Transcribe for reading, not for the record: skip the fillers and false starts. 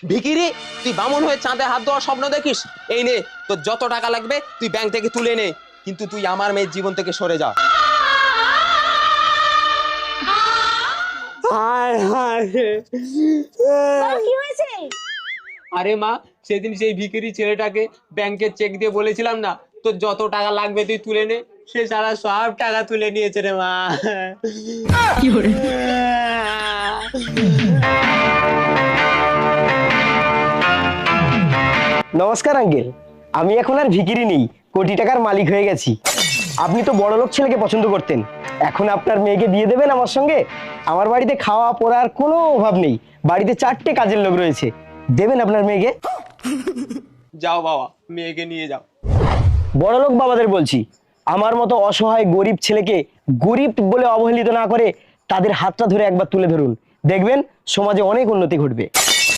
ভিখিরি, তুই বামন হয়ে চাঁদে হাত দেওয়ার স্বপ্ন দেখিস? এই নে, তোর যত টাকা লাগবে তুই ব্যাংক থেকে তুলে নে, কিন্তু তুই আমার মেয়ের জীবন থেকে সরে যা। হায় হায়। কি হয়েছে? আরে মা, সেদিন সেই ভিখিরি ছেলেটাকে ব্যাংকের চেক দিয়ে বলেছিলাম না তোর যত টাকা লাগবে তুই তুলে নে, সে সারা সব টাকা তুলে নিয়েছে রে মা। নমস্কার আঙ্কেল, আমি এখন আর ভিখিরি নেই, কোটি টাকার মালিক হয়ে গেছি। আপনি তো বড়লোক ছেলেকে পছন্দ করতেন, এখন আপনার মেয়েকে বিয়ে দেবেন আমার সঙ্গে? আমার বাড়িতে খাওয়া পড়ার কোনো অভাব নেই, বাড়িতে 4টে কাজের লোক রয়েছে, দেবেন আপনার মেয়েকে? যাও বাবা, মেয়েকে নিয়ে যাও। বড়লোক বাবাদের বলছি, আমার মতো অসহায় গরিব ছেলেকে গরিব বলে অবহেলিত না করে তাদের হাতটা ধরে একবার তুলে ধরুন, দেখবেন সমাজে অনেক উন্নতি ঘটবে।